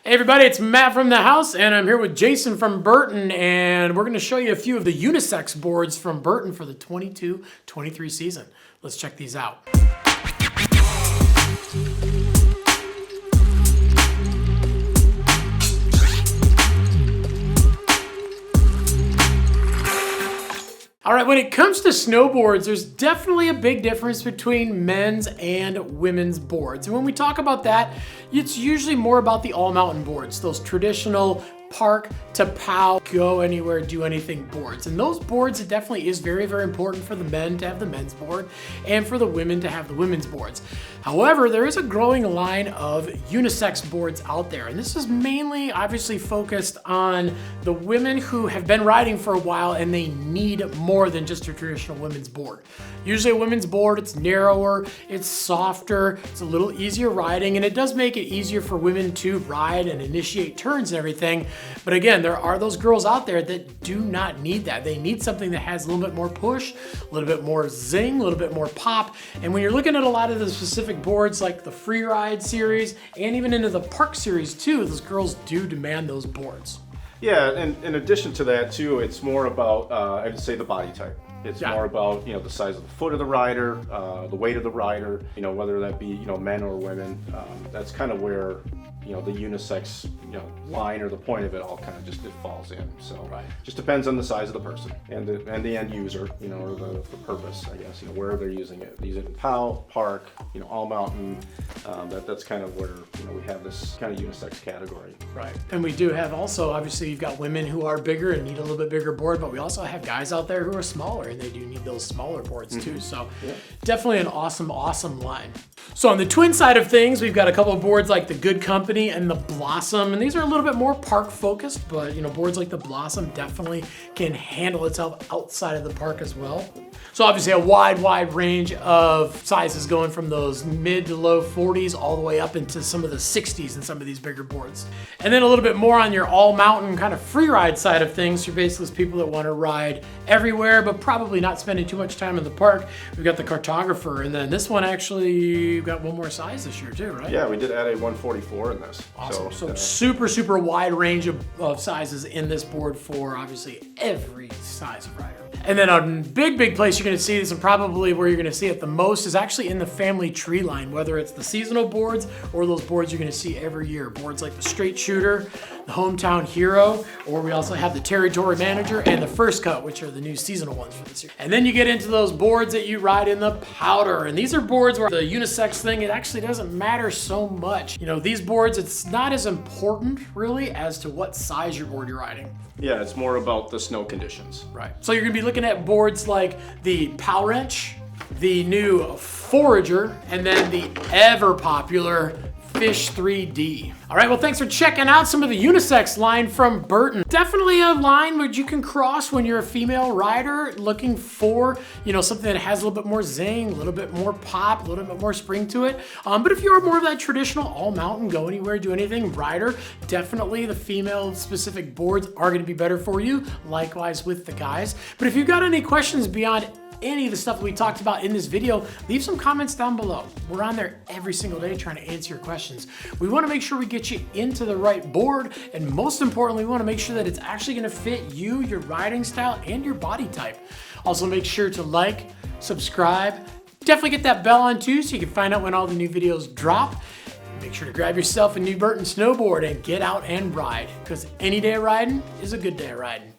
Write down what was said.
Hey everybody, it's Matt from the house, and I'm here with Jayson from Burton, and we're going to show you a few of the unisex boards from Burton for the 22-23 season. Let's check these out. All right, when it comes to snowboards, there's definitely a big difference between men's and women's boards. And when we talk about that, it's usually more about the all-mountain boards, those traditional park to pow, go anywhere, do anything boards. And those boards, it definitely is very, very important for the men to have the men's board and for the women to have the women's boards. However, there is a growing line of unisex boards out there. And this is mainly obviously focused on the women who have been riding for a while and they need more than just a traditional women's board. Usually a women's board, it's narrower, it's softer, it's a little easier riding, and it does make it easier for women to ride and initiate turns and everything. But again, there are those girls out there that do not need that. They need something that has a little bit more push, a little bit more zing, a little bit more pop. And when you're looking at a lot of the specific boards like the free ride series and even into the park series too, those girls do demand those boards. Yeah, and in addition to that too, it's more about, I'd say the body type. It's more about, the size of the foot of the rider, the weight of the rider, whether that be, men or women. That's kind of where, the unisex, line or the point of it all kind of just it falls in. So just depends on the size of the person and the end user, or the purpose, I guess, where they're using it. They use it in POW, park, all mountain. That's kind of where, we have this kind of unisex category. Right. And we do have also, obviously, you've got women who are bigger and need a little bit bigger board, but we also have guys out there who are smaller and they do need those smaller boards too. So definitely an awesome, awesome line. So on the twin side of things, we've got a couple of boards like the Good Company and the Blossom, and these are a little bit more park focused, but boards like the Blossom definitely can handle itself outside of the park as well. So obviously a wide range of sizes going from those mid to low 40s all the way up into some of the 60s in some of these bigger boards. And then a little bit more on your all mountain kind of free ride side of things for basically people that want to ride everywhere, but probably not spending too much time in the park. We've got the Cartographer, and then this one actually got one more size this year too, right? Yeah, we did add a 144 in this. Awesome. So super wide range of sizes in this board for obviously every size of rider. And then a big place you're going to see this, and probably where you're going to see it the most, is actually in the family tree line, whether it's the seasonal boards or those boards you're going to see every year. Boards like the Straight Shooter, the Hometown Hero, or we also have the Territory Manager and the First Cut, which are the new seasonal ones for this year. And then you get into those boards that you ride in the powder. And these are boards where the unisex thing, it actually doesn't matter so much. These boards, it's not as important really as to what size your board you're riding. Yeah, it's more about the snow conditions. Right. So you're gonna be looking at boards like the Pow Wrench, the new Forager, and then the ever popular Fish 3D. All right, well, thanks for checking out some of the unisex line from Burton. Definitely a line which you can cross when you're a female rider looking for, something that has a little bit more zing, a little bit more pop, a little bit more spring to it. But if you're more of that traditional all mountain, go anywhere, do anything rider, definitely the female specific boards are gonna be better for you. Likewise with the guys. But if you've got any questions beyond any of the stuff that we talked about in this video, leave some comments down below. We're on there every single day trying to answer your questions. We want to make sure we get you into the right board, and most importantly, we want to make sure that it's actually going to fit you, your riding style, and your body type. Also, make sure to like, subscribe, definitely get that bell on too so you can find out when all the new videos drop. Make sure to grab yourself a new Burton snowboard and get out and ride, because any day of riding is a good day of riding.